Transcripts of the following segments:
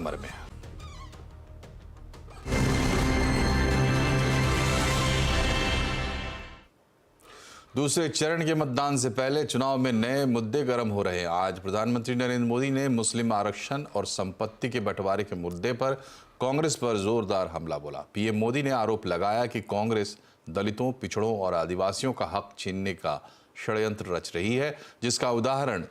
कमर में। दूसरे चरण के मतदान से पहले चुनाव में नए मुद्दे गर्म हो रहे हैं। आज प्रधानमंत्री नरेंद्र मोदी ने मुस्लिम आरक्षण और संपत्ति के बंटवारे के मुद्दे पर कांग्रेस पर जोरदार हमला बोला। पीएम मोदी ने आरोप लगाया कि कांग्रेस दलितों, पिछड़ों और आदिवासियों का हक छीनने का षड्यंत्र रच रही है, जिसका उदाहरण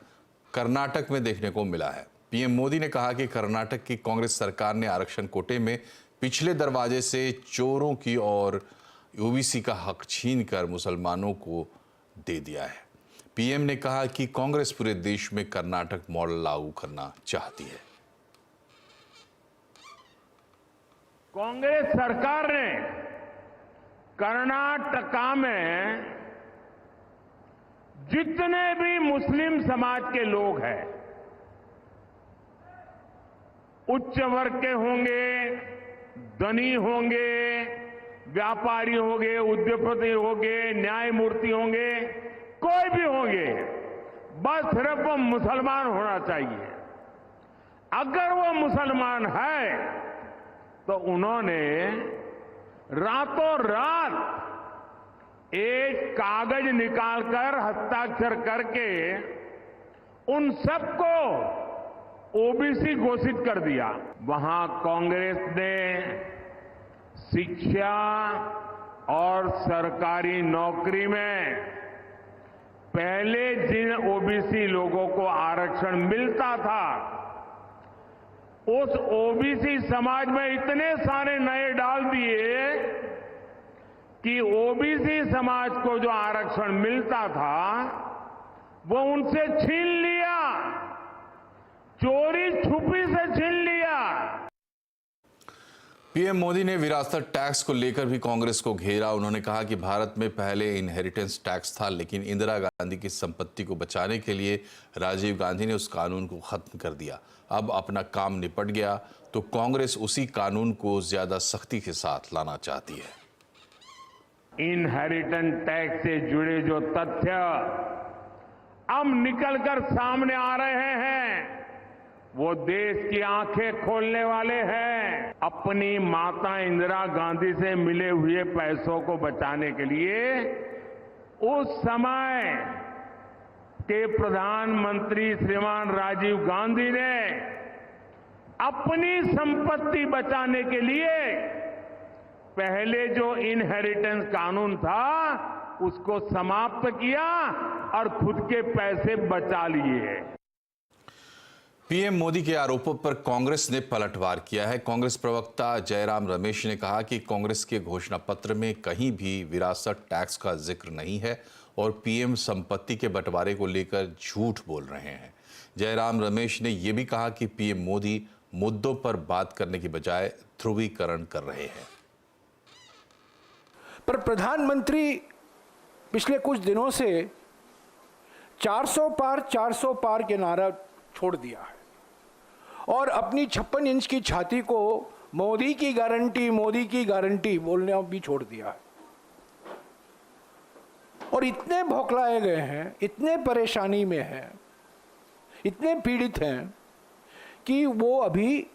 कर्नाटक में देखने को मिला है। पीएम मोदी ने कहा कि कर्नाटक की कांग्रेस सरकार ने आरक्षण कोटे में पिछले दरवाजे से चोरों की और ओबीसी का हक छीनकर मुसलमानों को दे दिया है। पीएम ने कहा कि कांग्रेस पूरे देश में कर्नाटक मॉडल लागू करना चाहती है। कांग्रेस सरकार ने कर्नाटका में जितने भी मुस्लिम समाज के लोग हैं, उच्च वर्ग के होंगे, धनी होंगे, व्यापारी होंगे, उद्योगपति होंगे, न्यायमूर्ति होंगे, कोई भी होंगे, बस सिर्फ वो मुसलमान होना चाहिए। अगर वो मुसलमान है तो उन्होंने रातों रात एक कागज निकालकर हस्ताक्षर करके उन सबको ओबीसी घोषित कर दिया। वहां कांग्रेस ने शिक्षा और सरकारी नौकरी में पहले जिन ओबीसी लोगों को आरक्षण मिलता था, उस ओबीसी समाज में इतने सारे नए डाल दिए कि ओबीसी समाज को जो आरक्षण मिलता था वो उनसे छीन लिया, चोरी छुपी से छीन लिया। पीएम मोदी ने विरासत टैक्स को लेकर भी कांग्रेस को घेरा। उन्होंने कहा कि भारत में पहले इनहेरिटेंस टैक्स था, लेकिन इंदिरा गांधी की संपत्ति को बचाने के लिए राजीव गांधी ने उस कानून को खत्म कर दिया। अब अपना काम निपट गया तो कांग्रेस उसी कानून को ज्यादा सख्ती के साथ लाना चाहती है। इनहेरिटेंस टैक्स से जुड़े जो तथ्य अब निकलकर सामने आ रहे हैं, वो देश की आंखें खोलने वाले हैं। अपनी माता इंदिरा गांधी से मिले हुए पैसों को बचाने के लिए उस समय के प्रधानमंत्री श्रीमान राजीव गांधी ने अपनी संपत्ति बचाने के लिए पहले जो इनहेरिटेंस कानून था उसको समाप्त किया और खुद के पैसे बचा लिए। पीएम मोदी के आरोपों पर कांग्रेस ने पलटवार किया है। कांग्रेस प्रवक्ता जयराम रमेश ने कहा कि कांग्रेस के घोषणा पत्र में कहीं भी विरासत टैक्स का जिक्र नहीं है और पीएम संपत्ति के बंटवारे को लेकर झूठ बोल रहे हैं। जयराम रमेश ने यह भी कहा कि पीएम मोदी मुद्दों पर बात करने की बजाय ध्रुवीकरण कर रहे हैं। पर प्रधानमंत्री पिछले कुछ दिनों से 400 पार के नारा छोड़ दिया है और अपनी 56 इंच की छाती को मोदी की गारंटी बोलने भी छोड़ दिया है। और इतने भौखलाए गए हैं, इतने परेशानी में हैं, इतने पीड़ित हैं कि वो अभी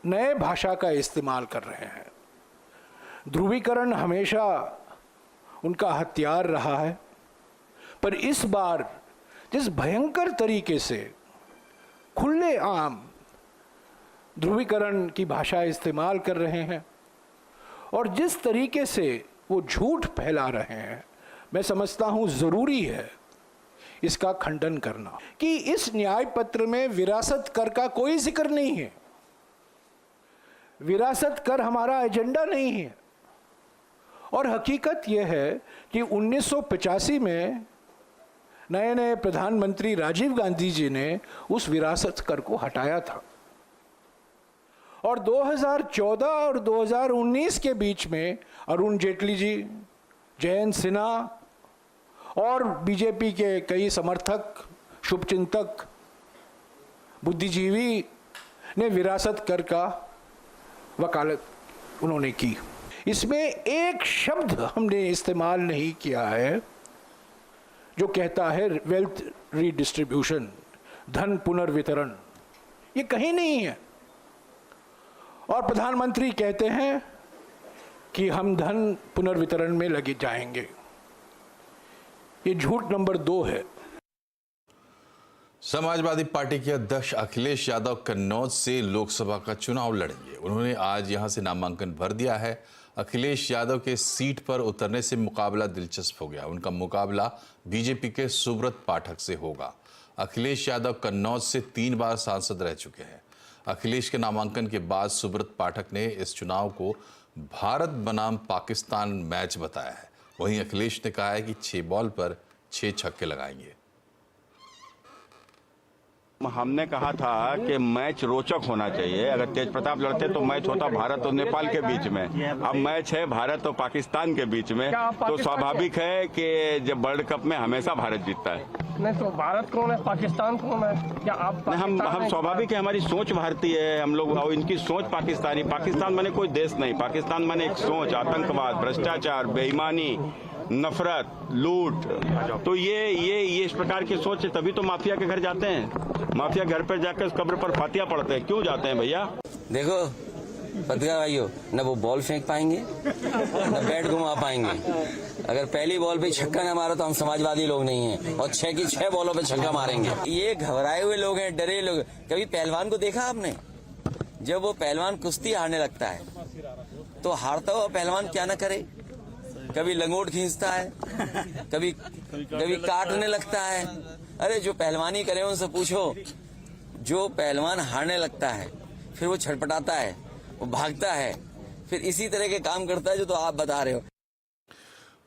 नए भाषा का इस्तेमाल कर रहे हैं। ध्रुवीकरण हमेशा उनका हथियार रहा है, पर इस बार जिस भयंकर तरीके से खुले आम ध्रुवीकरण की भाषा इस्तेमाल कर रहे हैं और जिस तरीके से वो झूठ फैला रहे हैं, मैं समझता हूं जरूरी है इसका खंडन करना कि इस न्याय पत्र में विरासत कर का कोई जिक्र नहीं है। विरासत कर हमारा एजेंडा नहीं है और हकीकत यह है कि 1985 में नए प्रधानमंत्री राजीव गांधी जी ने उस विरासत कर को हटाया था और 2014 और 2019 के बीच में अरुण जेटली जी, जयंत सिन्हा और बीजेपी के कई समर्थक, शुभचिंतक, बुद्धिजीवी ने विरासत कर का वकालत उन्होंने की। इसमें एक शब्द हमने इस्तेमाल नहीं किया है जो कहता है वेल्थ रीडिस्ट्रीब्यूशन, धन पुनर्वितरण। ये कहीं नहीं है। और प्रधानमंत्री कहते हैं कि हम धन पुनर्वितरण में लगे जाएंगे। ये झूठ नंबर 2 है। समाजवादी पार्टी के अध्यक्ष अखिलेश यादव कन्नौज से लोकसभा का चुनाव लड़ेंगे। उन्होंने आज यहां से नामांकन भर दिया है। अखिलेश यादव के सीट पर उतरने से मुकाबला दिलचस्प हो गया। उनका मुकाबला बीजेपी के सुब्रत पाठक से होगा। अखिलेश यादव कन्नौज से 3 बार सांसद रह चुके हैं। अखिलेश के नामांकन के बाद सुब्रत पाठक ने इस चुनाव को भारत बनाम पाकिस्तान मैच बताया है। वहीं अखिलेश ने कहा है कि 6 बॉल पर 6 छक्के लगाएंगे। हमने कहा था कि मैच रोचक होना चाहिए। अगर तेज प्रताप लड़ते तो मैच होता भारत और नेपाल के बीच में। अब मैच है भारत और पाकिस्तान के बीच में, तो स्वाभाविक है कि जब वर्ल्ड कप में हमेशा भारत जीतता है। नहीं तो भारत कौन है, पाकिस्तान कौन है? क्या आप हम स्वाभाविक है, हमारी सोच भारतीय है हम लोग, और इनकी सोच पाकिस्तानी। पाकिस्तान माने कोई देश नहीं, पाकिस्तान माने एक सोच, आतंकवाद, भ्रष्टाचार, बेईमानी, नफरत, लूट। तो ये इस प्रकार की सोच है, तभी तो माफिया के घर जाते हैं। माफिया घर पर जाकर कब्र पर फातिया पढ़ते हैं। क्यों जाते हैं भैया? देखो पत्रकार भाइयों, न वो बॉल फेंक पाएंगे न बैट घुमा पाएंगे। अगर पहली बॉल पे छक्का न मारो तो हम समाजवादी लोग नहीं हैं, और 6 की 6 बॉलों पे छक्का मारेंगे। ये घबराए हुए लोग हैं, डरे लोग। कभी पहलवान को देखा आपने? जब वो पहलवान कुश्ती हारने लगता है तो हारता हुआ पहलवान क्या न करे, कभी लंगोट खींचता है, कभी काटने लगता है। अरे जो पहलवानी करे उनसे पूछो। जो पहलवान हारने लगता है फिर वो छटपटाता है, वो भागता है, फिर इसी तरह के काम करता है जो तो आप बता रहे हो।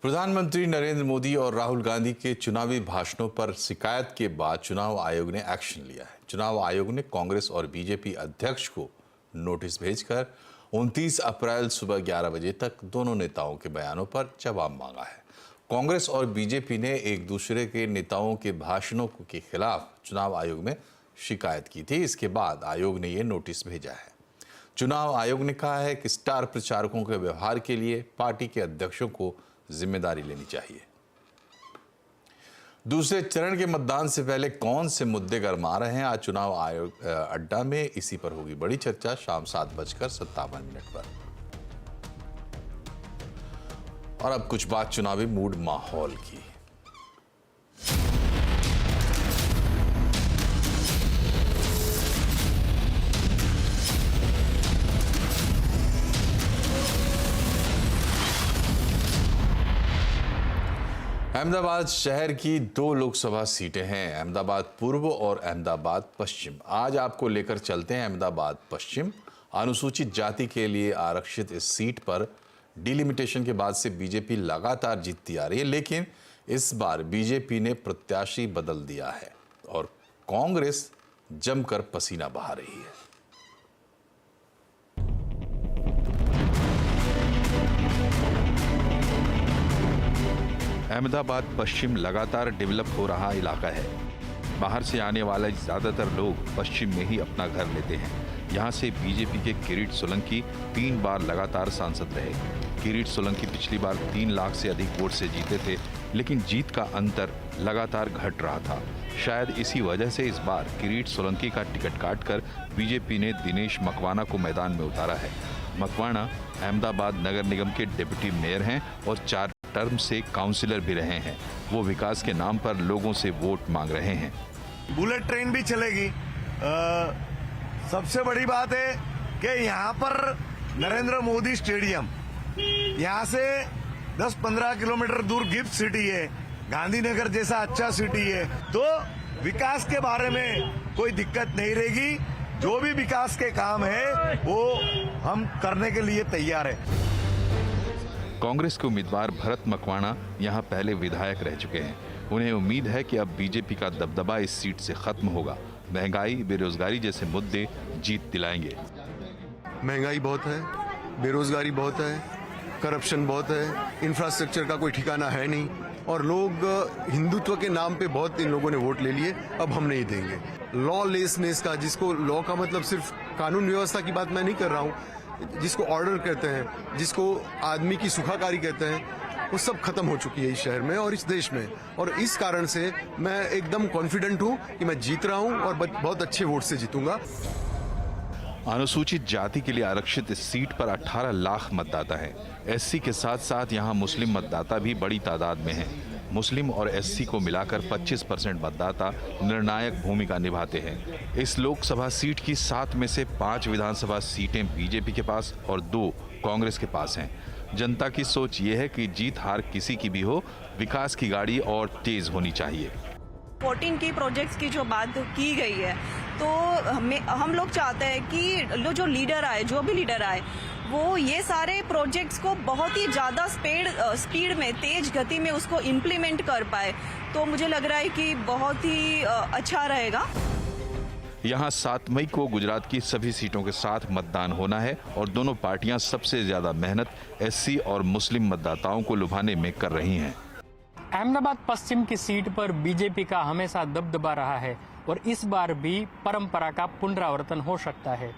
प्रधानमंत्री नरेंद्र मोदी और राहुल गांधी के चुनावी भाषणों पर शिकायत के बाद चुनाव आयोग ने एक्शन लिया है। चुनाव आयोग ने कांग्रेस और बीजेपी अध्यक्ष को नोटिस भेजकर 29 अप्रैल सुबह 11 बजे तक दोनों नेताओं के बयानों पर जवाब मांगा है। कांग्रेस और बीजेपी ने एक दूसरे के नेताओं के भाषणों के खिलाफ चुनाव आयोग में शिकायत की थी। इसके बाद आयोग ने यह नोटिस भेजा है। चुनाव आयोग ने कहा है कि स्टार प्रचारकों के व्यवहार के लिए पार्टी के अध्यक्षों को जिम्मेदारी लेनी चाहिए। दूसरे चरण के मतदान से पहले कौन से मुद्दे गरमा रहे हैं, आज चुनाव आयोग अड्डा में इसी पर होगी बड़ी चर्चा। शाम 7:57 पर। और अब कुछ बात चुनावी मूड माहौल की। अहमदाबाद शहर की 2 लोकसभा सीटें हैं, अहमदाबाद पूर्व और अहमदाबाद पश्चिम। आज आपको लेकर चलते हैं अहमदाबाद पश्चिम। अनुसूचित जाति के लिए आरक्षित इस सीट पर डिलिमिटेशन के बाद से बीजेपी लगातार जीतती आ रही है, लेकिन इस बार बीजेपी ने प्रत्याशी बदल दिया है और कांग्रेस जमकर पसीना बहा रही है। अहमदाबाद पश्चिम लगातार डेवलप हो रहा इलाका है। बाहर से आने वाले ज्यादातर लोग पश्चिम में ही अपना घर लेते हैं। यहाँ से बीजेपी के किरीट सोलंकी 3 बार लगातार सांसद रहे। किरीट सोलंकी पिछली बार 3 लाख से अधिक वोट से जीते थे, लेकिन जीत का अंतर लगातार घट रहा था। शायद इसी वजह से इस बार किरीट सोलंकी का टिकट काटकर बीजेपी ने दिनेश मकवाना को मैदान में उतारा है। मकवाना अहमदाबाद नगर निगम के डिप्टी मेयर हैं और 4 टर्म से काउंसिलर भी रहे हैं। वो विकास के नाम पर लोगों से वोट मांग रहे हैं। बुलेट ट्रेन भी चलेगी। सबसे बड़ी बात है कि यहाँ पर नरेंद्र मोदी स्टेडियम, यहाँ से 10-15 किलोमीटर दूर गिफ्ट सिटी है, गांधीनगर जैसा अच्छा सिटी है, तो विकास के बारे में कोई दिक्कत नहीं रहेगी। जो भी विकास के काम है वो हम करने के लिए तैयार है। कांग्रेस के उम्मीदवार भरत मकवाना यहाँ पहले विधायक रह चुके हैं। उन्हें उम्मीद है कि अब बीजेपी का दबदबा इस सीट से खत्म होगा। महंगाई, बेरोजगारी जैसे मुद्दे जीत दिलाएंगे। महंगाई बहुत है, बेरोजगारी बहुत है, करप्शन बहुत है, इंफ्रास्ट्रक्चर का कोई ठिकाना है नहीं, और लोग हिंदुत्व के नाम पे बहुत इन लोगों ने वोट ले लिए। अब हम नहीं देंगे। लॉलेसनेस का, जिसको लॉ का मतलब सिर्फ कानून व्यवस्था की बात मैं नहीं कर रहा हूँ, जिसको ऑर्डर कहते हैं, जिसको आदमी की सुखाकारी कहते हैं, वो सब खत्म हो चुकी है इस शहर में और इस देश में। और इस कारण से मैं एकदम कॉन्फिडेंट हूँ कि मैं जीत रहा हूँ और बहुत अच्छे वोट से जीतूंगा। अनुसूचित जाति के लिए आरक्षित इस सीट पर 18 लाख मतदाता हैं। एससी के साथ साथ यहां मुस्लिम मतदाता भी बड़ी तादाद में हैं। मुस्लिम और एससी को मिलाकर 25% मतदाता निर्णायक भूमिका निभाते हैं। इस लोकसभा सीट की 7 में से 5 विधानसभा सीटें बीजेपी के पास और 2 कांग्रेस के पास हैं। जनता की सोच ये है कि जीत हार किसी की भी हो, विकास की गाड़ी और तेज होनी चाहिए। 14 की प्रोजेक्ट्स की जो बात की गई है, तो हम लोग चाहते हैं कि जो लीडर आए, जो भी लीडर आए, वो ये सारे प्रोजेक्ट्स को बहुत ही ज़्यादा स्पीड में, तेज गति में उसको इम्प्लीमेंट कर पाए। तो मुझे लग रहा है कि बहुत ही अच्छा रहेगा। यहाँ 7 मई को गुजरात की सभी सीटों के साथ मतदान होना है और दोनों पार्टियां सबसे ज्यादा मेहनत एससी और मुस्लिम मतदाताओं को लुभाने में कर रही हैं। अहमदाबाद पश्चिम की सीट पर बीजेपी का हमेशा दबदबा रहा है और इस बार भी परंपरा का पुनरावर्तन हो सकता है।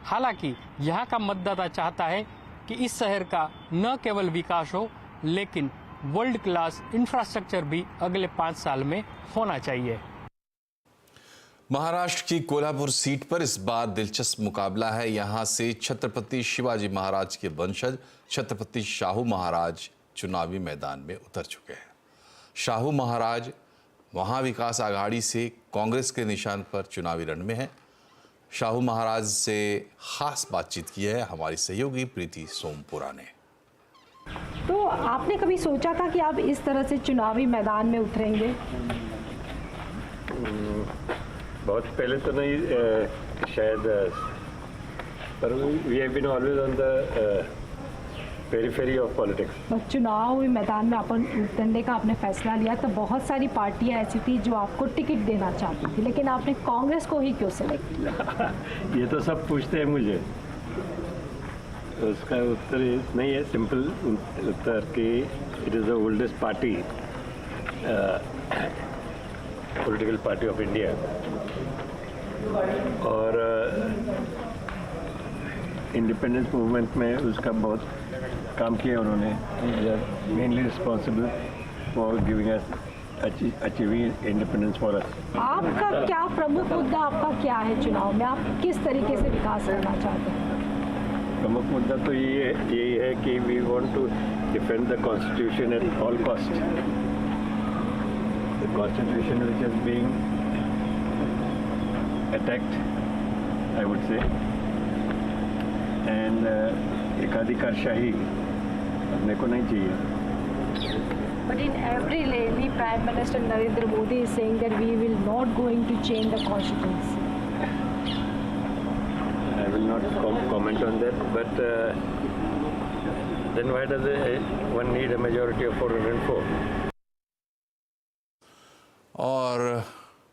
हालांकि यहाँ का मतदाता चाहता है कि इस शहर का न केवल विकास हो, लेकिन वर्ल्ड क्लास इंफ्रास्ट्रक्चर भी अगले 5 साल में होना चाहिए। महाराष्ट्र की कोल्हापुर सीट पर इस बार दिलचस्प मुकाबला है। यहां से छत्रपति शिवाजी महाराज के वंशज छत्रपति शाहू महाराज चुनावी मैदान में उतर चुके हैं। शाहू महाराज महाविकास आघाड़ी से कांग्रेस के निशान पर चुनावी रण में है। शाहू महाराज से खास बातचीत की है हमारी सहयोगी प्रीति सोमपुरा ने। तो आपने कभी सोचा था कि आप इस तरह से चुनावी मैदान में उतरेंगे? बहुत पहले तो नहीं, शायद, पर we have been always on the periphery of politics. चुनावी मैदान में अपन उतरने का आपने फैसला लिया, तो बहुत सारी पार्टियां ऐसी थी जो आपको टिकट देना चाहती थी, लेकिन आपने कांग्रेस को ही क्यों सेलेक्ट किया? ये तो सब पूछते हैं मुझे, उसका उत्तर नहीं है, सिंपल उत्तर कि it is the oldest party, political party of India, और इंडिपेंडेंस मूवमेंट में उसका बहुत काम किया उन्होंने। Mainly responsible for giving us, achieving independence for us. आपका क्या प्रमुख मुद्दा आपका क्या है चुनाव में? आप किस तरीके से विकास करना चाहते हैं? प्रमुख मुद्दा तो यही है कि we want to defend the constitution at all cost. The constitution which is being attacked, I would say, and एकाधिकारशाही अपने को नहीं चाहिए। But in every rally, Prime Minister Narendra Modi is saying that we will not going to change the constitution. I will not comment on that, but then why does one need a majority of 404? और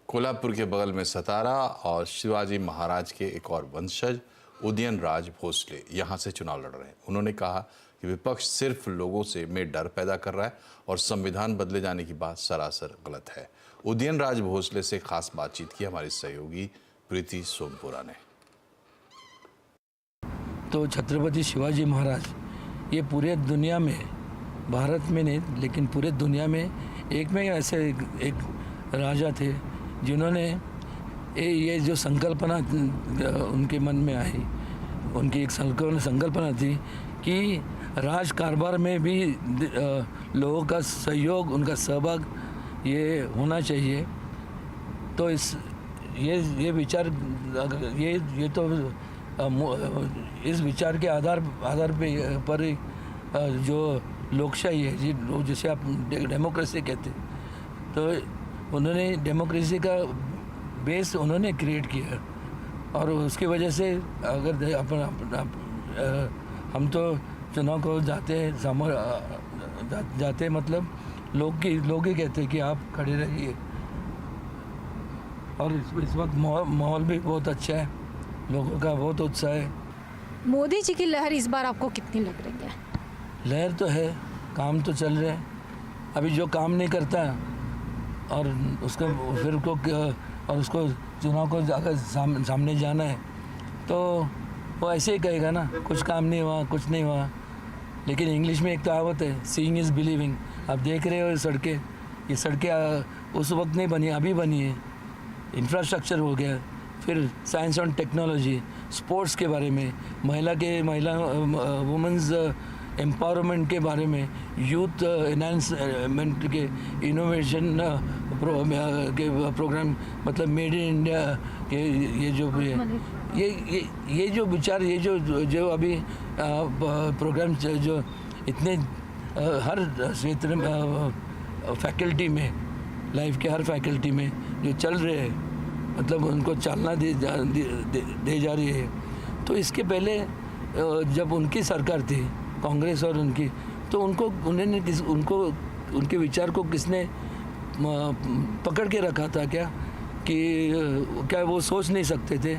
कोल्हापुर के बगल में सतारा और शिवाजी महाराज के एक और वंशज उदयनराज भोसले यहां से चुनाव लड़ रहे हैं। उन्होंने कहा कि विपक्ष सिर्फ लोगों से में डर पैदा कर रहा है और संविधान बदले जाने की बात सरासर गलत है। उदयनराज भोसले से खास बातचीत की हमारी सहयोगी प्रीति सोमपुरा ने। तो छत्रपति शिवाजी महाराज ये पूरे दुनिया में, भारत में नहीं लेकिन पूरे दुनिया में एक में ऐसे एक राजा थे जिन्होंने ये जो संकल्पना उनके मन में आई, उनकी एक संकल्पना थी कि राज कारोबार में भी लोगों का सहयोग, उनका सहभाग ये होना चाहिए। तो ये विचार, ये तो इस विचार के आधार पर जो लोकशाही है, जिसे आप डेमोक्रेसी कहते हैं, तो उन्होंने डेमोक्रेसी का बेस उन्होंने क्रिएट किया और उसकी वजह से अगर हम तो चुनाव को जाते मतलब लोग ही कहते हैं कि आप खड़े रहिए। और इस वक्त माहौल भी बहुत अच्छा है, लोगों का बहुत उत्साह है। मोदी जी की लहर इस बार आपको कितनी लग रही है? लहर तो है, काम तो चल रहे हैं। अभी जो काम नहीं करता और उसको फिर उसको चुनाव को जाकर सामने जाना है तो वो ऐसे ही कहेगा ना, कुछ काम नहीं हुआ, कुछ नहीं हुआ। लेकिन इंग्लिश में एक कहावत है, सीइंग इज़ बिलीविंग। आप देख रहे हो ये सड़कें उस वक्त नहीं बनी, अभी बनी है। इंफ्रास्ट्रक्चर हो गया, फिर साइंस एंड टेक्नोलॉजी, स्पोर्ट्स के बारे में, महिला वुमेंस एम्पावरमेंट के बारे में, यूथ एनहांसमेंट के इनोवेशन के प्रोग्राम, मतलब मेड इन इंडिया के ये जो विचार, ये जो अभी प्रोग्राम जो इतने हर क्षेत्र में, फैकल्टी में, लाइफ के हर फैकल्टी में जो चल रहे हैं, मतलब उनको चालना दे जा रही है। तो इसके पहले जब उनकी सरकार थी, कांग्रेस और उनकी, तो उनके विचार को किसने पकड़ के रखा था क्या? कि क्या वो सोच नहीं सकते थे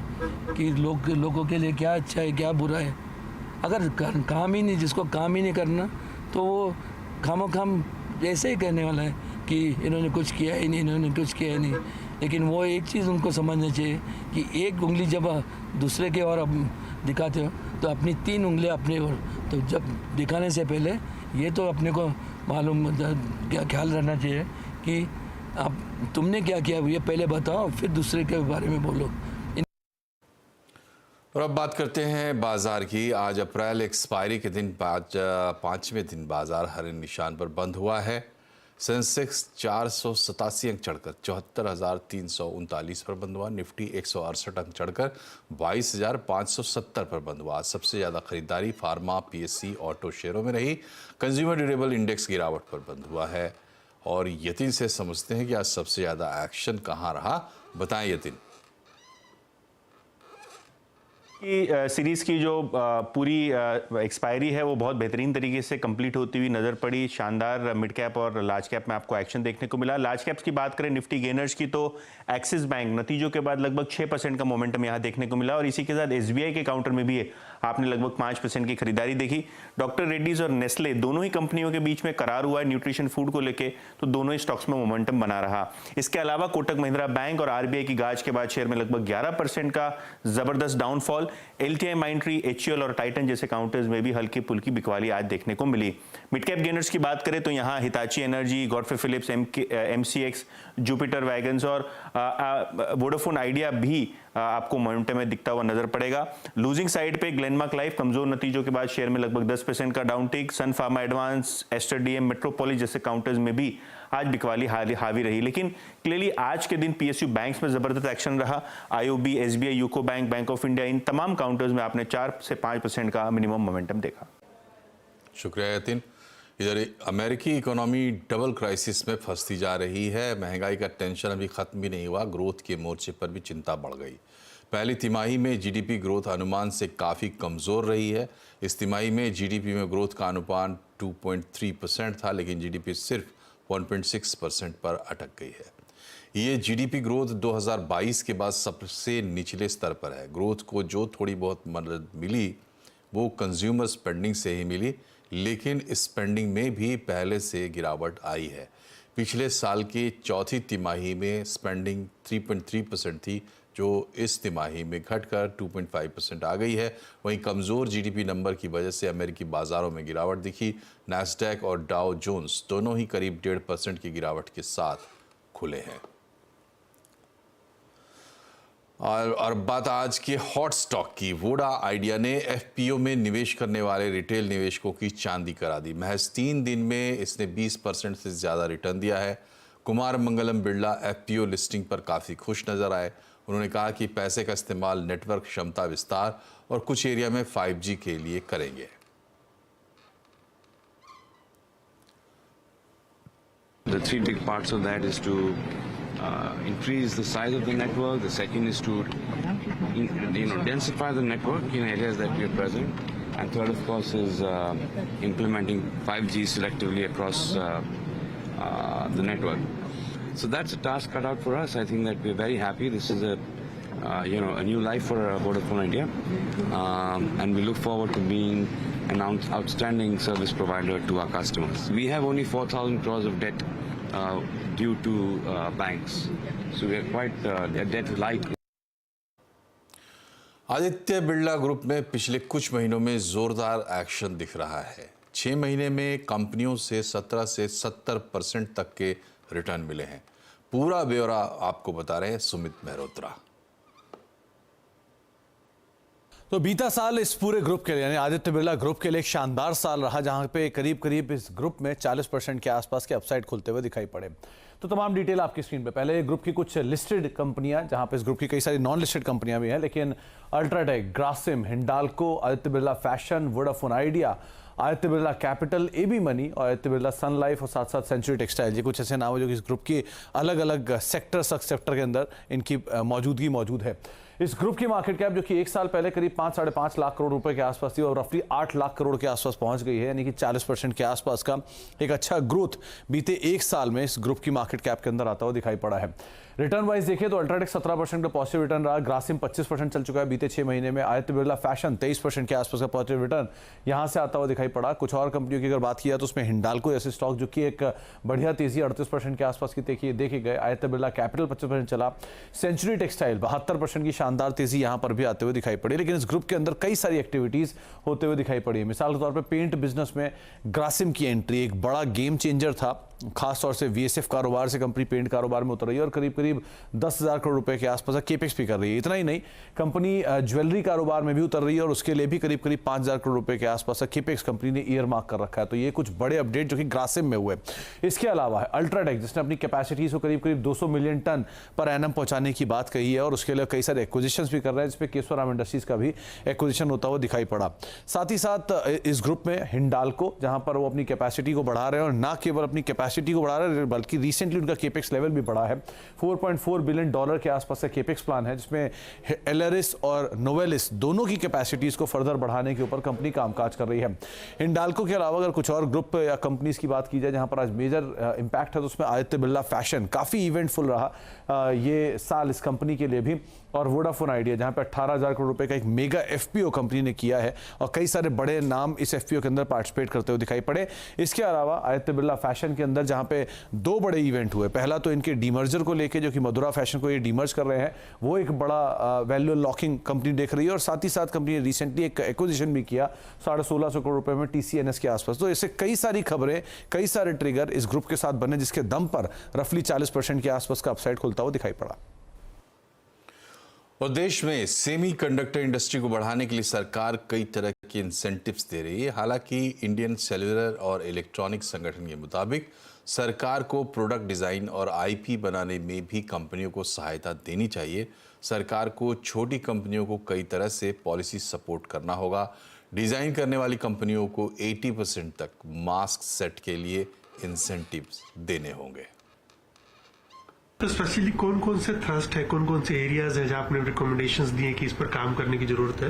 कि लोगों के लिए क्या अच्छा है, क्या बुरा है? अगर काम ही नहीं, जिसको काम ही नहीं करना, तो वो खामोखाम ऐसे ही कहने वाला है कि इन्होंने कुछ किया ही नहीं, इन्होंने कुछ किया ही नहीं। लेकिन वो एक चीज़ उनको समझना चाहिए कि एक उंगली जब दूसरे के ओर दिखाते हो तो अपनी 3 उंगलियां अपने ओर, तो जब दिखाने से पहले ये तो अपने को मालूम क्या ख्याल रहना चाहिए कि आप तुमने क्या किया ये पहले बताओ, फिर दूसरे के बारे में बोलो। और अब बात करते हैं बाजार की। आज अप्रैल एक्सपायरी के दिन 5वें दिन बाजार हरे निशान पर बंद हुआ है। सेंसेक्स 487 अंक चढ़कर 74,339 पर बंद हुआ। निफ्टी 168 अंक चढ़कर 22,570 पर बंद हुआ। सबसे ज़्यादा खरीदारी फार्मा, पीएससी, ऑटो शेयरों में रही। कंज्यूमर ड्यूरेबल इंडेक्स गिरावट पर बंद हुआ है। और यतिन से समझते हैं कि आज सबसे ज़्यादा एक्शन कहाँ रहा, बताएं यतिन। की सीरीज़ की जो पूरी एक्सपायरी है वो बहुत बेहतरीन तरीके से कंप्लीट होती हुई नज़र पड़ी। शानदार मिड कैप और लार्ज कैप में आपको एक्शन देखने को मिला। लार्ज कैप्स की बात करें निफ्टी गेनर्स की, तो एक्सिस बैंक नतीजों के बाद लगभग 6% का मोमेंटम यहाँ देखने को मिला और इसी के साथ एसबीआई के काउंटर में भी आपने लगभग 5% की खरीदारी देखी। डॉक्टर रेड्डीज और नेस्ले दोनों ही कंपनियों के बीच में करार हुआ है न्यूट्रिशन फूड को लेके, तो दोनों ही स्टॉक्स में मोमेंटम बना रहा। इसके अलावा कोटक महिंद्रा बैंक और आरबीआई की गाज के बाद शेयर में लगभग 11% का जबरदस्त डाउनफॉल। एलटीआई, माइंट्री, एचयूएल और टाइटन जैसे काउंटर्स में भी हल्की फुल्की बिकवाली आज देखने को मिली। मिड कैप गेनर्स की बात करें तो यहाँ Hitachi energy, Godfrey Phillips, MCX, Jupiter Wagons और वोडाफोन आइडिया भी आपको मोमेंटम में दिखता हुआ नजर पड़ेगा। लूजिंग साइड पे ग्लेनमार्क लाइफ कमजोर नतीजों के बाद शेयर में लगभग 10% का down tick. Sun Pharma advance, Aster DM, Metropolis जैसे काउंटर्स में भी आज बिकवाली हावी रही। लेकिन क्लियरली आज के दिन पीएसयू बैंक्स में जबरदस्त एक्शन रहा। IOB, SBI, UCO bank, bank of India, इन तमाम काउंटर्स में आपने 4 से 5% का मिनिमम मोमेंटम देखा। शुक्रिया यतिन। इधर अमेरिकी इकोनॉमी डबल क्राइसिस में फंसती जा रही है। महंगाई का टेंशन अभी खत्म भी नहीं हुआ। ग्रोथ के मोर्चे पर भी चिंता बढ़ गई। पहली तिमाही में जीडीपी ग्रोथ अनुमान से काफ़ी कमज़ोर रही है। इस तिमाही में जीडीपी में ग्रोथ का अनुमान 2.3% था, लेकिन जीडीपी सिर्फ 1.6% पर अटक गई है। ये जीडीपी ग्रोथ 2022 के बाद सबसे निचले स्तर पर है। ग्रोथ को जो थोड़ी बहुत मदद मिली वो कंज्यूमर स्पेंडिंग से ही मिली, लेकिन स्पेंडिंग में भी पहले से गिरावट आई है। पिछले साल की चौथी तिमाही में स्पेंडिंग 3.3% थी, जो इस तिमाही में घटकर 2.5% आ गई है। वहीं कमज़ोर जीडीपी नंबर की वजह से अमेरिकी बाज़ारों में गिरावट दिखी। नैस्डैक और डाउ जोन्स दोनों ही करीब 1.5% की गिरावट के साथ खुले हैं। और बात आज के हॉट स्टॉक की। वोडा आइडिया ने एफपीओ में निवेश करने वाले रिटेल निवेशकों की चांदी करा दी। महज 3 दिन में इसने 20% से ज़्यादा रिटर्न दिया है। कुमार मंगलम बिरला एफपीओ लिस्टिंग पर काफ़ी खुश नज़र आए। उन्होंने कहा कि पैसे का इस्तेमाल नेटवर्क क्षमता विस्तार और कुछ एरिया में 5G के लिए करेंगे। The 3 big parts of that is to increase the size of the network. The second is to densify the network in areas that we are present. And third, of course, is implementing 5G selectively across the network. So that's a task cut out for us. I think that we're very happy. This is a new life for Vodafone Idea, and we look forward to being an outstanding service provider to our customers. We have only 4,000 crores of debt due to banks, so we are quite debt light. Aditya Birla group में पिछले कुछ महीनों में जोरदार action दिख रहा है। 6 महीने में कंपनियों से 17 से 70% तक के रिटर्न मिले हैं। पूरा ब्यौरा आपको बता रहे हैं सुमित मेहरोत्रा। तो बीता साल इस पूरे ग्रुप के लिए यानी आदित्य बिरला ग्रुप के लिए एक शानदार साल रहा, जहां पे करीब करीब इस ग्रुप में 40% के आसपास के अपसाइड खुलते हुए दिखाई पड़े। तो तमाम डिटेल आपकी स्क्रीन पे। पहले ग्रुप की कुछ लिस्टेड कंपनियां, जहां पे इस ग्रुप की कई सारी नॉन लिस्टेड कंपनियां भी हैं, लेकिन UltraTech, Grasim, Hindalco, Aditya Birla fashion, Vodafone Idea, Aditya Birla capital, AB money और आदित्य बिरला सन लाइफ और साथ साथ सेंचुरी टेक्सटाइल, ये कुछ ऐसे नाम है जो कि इस ग्रुप की अलग अलग सेक्टर सब सेक्टर के अंदर इनकी मौजूदगी मौजूद है। इस ग्रुप की मार्केट कैप जो कि एक साल पहले करीब 5-5.5 लाख करोड़ रुपए के आसपास थी और रफली 8 लाख करोड़ के आसपास पहुंच गई है, यानी कि 40% के आसपास का एक अच्छा ग्रोथ बीते एक साल में इस ग्रुप की मार्केट कैप के अंदर आता हुआ दिखाई पड़ा है। रिटर्न वाइज देखें तो अल्ट्राटेक 17% का पॉजिटिव रिटर्न रहा, ग्रासिम 25% चल चुका है बीते 6 महीने में, आदित्य बिरला फैशन 23% के आसपास का पॉजिटिव रिटर्न यहां से आता हुआ दिखाई पड़ा। कुछ और कंपनियों की अगर बात किया तो उसमें हिंडाल्को जैसे स्टॉक जो कि एक बढ़िया तेजी 38% के आसपास की देखे गए, आदित्य बिरला कैपिटल 25% चला, सेंचुरी टेक्सटाइल 72% की शानदार तेजी यहां पर भी आते हुए दिखाई पड़ी। लेकिन इस ग्रुप के अंदर कई सारी एक्टिविटीज होते हुए दिखाई पड़ी। मिसाल के तौर पर पेंट बिजनेस में ग्रासिम की एंट्री एक बड़ा गेम चेंजर था, खास तौर से वीएसएफ कारोबार से कंपनी पेंट कारोबार में उतर रही है और करीब करीब 10,000 करोड़ रुपए के आसपास केपेक्स भी कर रही है। इतना ही नहीं, कंपनी ज्वेलरी कारोबार में भी उतर रही है और उसके लिए भी करीब करीब 5,000 करोड़ रुपए के आसपास का केपेक्स कंपनी ने ईयर मार्क कर रखा है। तो ये कुछ बड़े अपडेट जो कि ग्रासिम में हुए। इसके अलावा है अल्ट्राटेक, जिसने अपनी कैपेसिटीज को करीब करीब 200 मिलियन टन पर एनम पहुंचाने की बात कही है और उसके लिए कई सारे एक्विजिशंस भी कर रहे हैं, जिसमें केशवराम इंडस्ट्रीज का भी एक्विजिशन होता हुआ दिखाई पड़ा। साथ ही साथ इस ग्रुप में हिंडाल्को, जहां पर वो अपनी कैपेसिटी को बढ़ा रहे हैं और ना केवल अपनी कैपेसिटी को बढ़ा रहे हैं बल्कि रिसेंटली उनका केपेक्स लेवल भी बढ़ा है। $4.4 बिलियन के आसपास का केपेक्स प्लान है, जिसमें एलरिस और नोवेलिस दोनों की कैपेसिटीज को फर्दर बढ़ाने के ऊपर कंपनी कामकाज कर रही है। हिंडाल्को के अलावा अगर कुछ और ग्रुप या कंपनीज की बात की जाए जहां पर आज मेजर इंपैक्ट है तो उसमें आदित्य बिरला फैशन काफी इवेंटफुल रहा ये साल इस कंपनी के लिए भी, और वोडाफोन आइडिया जहां पर 18,000 करोड़ रुपए का एक मेगा एफपीओ कंपनी ने किया है और कई सारे बड़े नाम इस एफपीओ के अंदर पार्टिसिपेट करते हुए दिखाई पड़े। इसके अलावा आदित्य बिरला फैशन के अंदर जहां पे 2 बड़े इवेंट हुए, पहला तो इनके डीमर्जर को लेके जो कि मधुरा फैशन को ये डीमर्ज कर रहे हैं, वो एक बड़ा वैल्यू लॉकिंग कंपनी देख रही है और साथ ही साथ कंपनी ने रिसेंटली एक एक्विजिशन भी किया 1650 करोड़ रुपए में TCNS के आसपास। तो ऐसे कई सारी खबरें, कई सारे ट्रिगर इस ग्रुप के साथ बने, जिसके दम पर रफली 40% के आसपास का अपसाइड खुलता हुआ दिखाई पड़ा। और देश में सेमीकंडक्टर इंडस्ट्री को बढ़ाने के लिए सरकार कई तरह के इंसेंटिव्स दे रही है। हालांकि इंडियन सेल्युलर और इलेक्ट्रॉनिक संगठन के मुताबिक सरकार को प्रोडक्ट डिज़ाइन और IP बनाने में भी कंपनियों को सहायता देनी चाहिए। सरकार को छोटी कंपनियों को कई तरह से पॉलिसी सपोर्ट करना होगा। डिज़ाइन करने वाली कंपनियों को 80% तक मास्क सेट के लिए इंसेंटिव्स देने होंगे। तो स्पेशली कौन कौन से थ्रस्ट है, कौन कौन से एरियाज है जहां आपने रिकमेंडेशंस दिए कि इस पर काम करने की जरूरत है?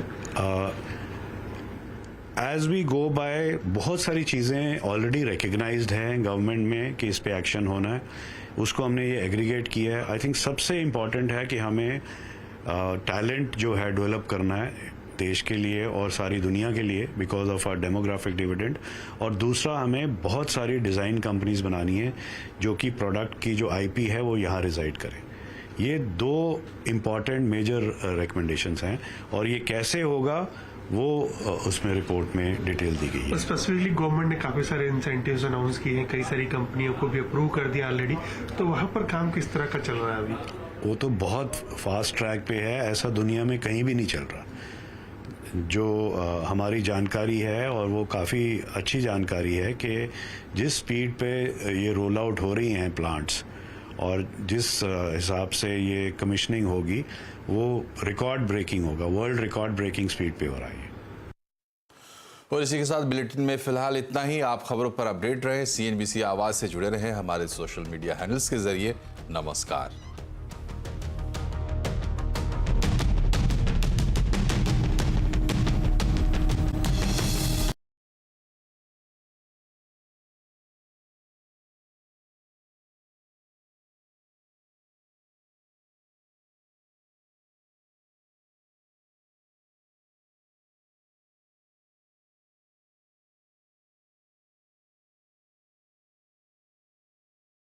एज वी गो बाय बहुत सारी चीज़ें ऑलरेडी रिकग्नाइज्ड हैं गवर्नमेंट में कि इस पे एक्शन होना है, उसको हमने ये एग्रीगेट किया है। आई थिंक सबसे इम्पॉर्टेंट है कि हमें टैलेंट जो है डेवलप करना है देश के लिए और सारी दुनिया के लिए because of our demographic dividend, और दूसरा हमें बहुत सारी डिज़ाइन कंपनीज बनानी है जो कि प्रोडक्ट की जो IP है वो यहाँ रिजाइड करें। ये 2 इम्पॉर्टेंट मेजर रिकमेंडेशंस हैं और ये कैसे होगा वो उसमें रिपोर्ट में डिटेल दी गई है। स्पेसिफिकली गवर्नमेंट ने काफी सारे इंसेंटिव्स अनाउंस किए हैं, कई सारी कंपनियों को भी अप्रूव कर दिया ऑलरेडी, तो वहां पर काम किस तरह का चल रहा है अभी? वो तो बहुत फास्ट ट्रैक पे है, ऐसा दुनिया में कहीं भी नहीं चल रहा। जो हमारी जानकारी है और वो काफ़ी अच्छी जानकारी है कि जिस स्पीड पे ये रोल आउट हो रही हैं प्लांट्स और जिस हिसाब से ये कमिश्निंग होगी वो रिकॉर्ड ब्रेकिंग होगा, वर्ल्ड रिकॉर्ड ब्रेकिंग स्पीड पे हो रहा है। और इसी के साथ बुलेटिन में फिलहाल इतना ही। आप खबरों पर अपडेट रहें, CNBC आवाज़ से जुड़े रहें हमारे सोशल मीडिया हैंडल्स के जरिए। नमस्कार।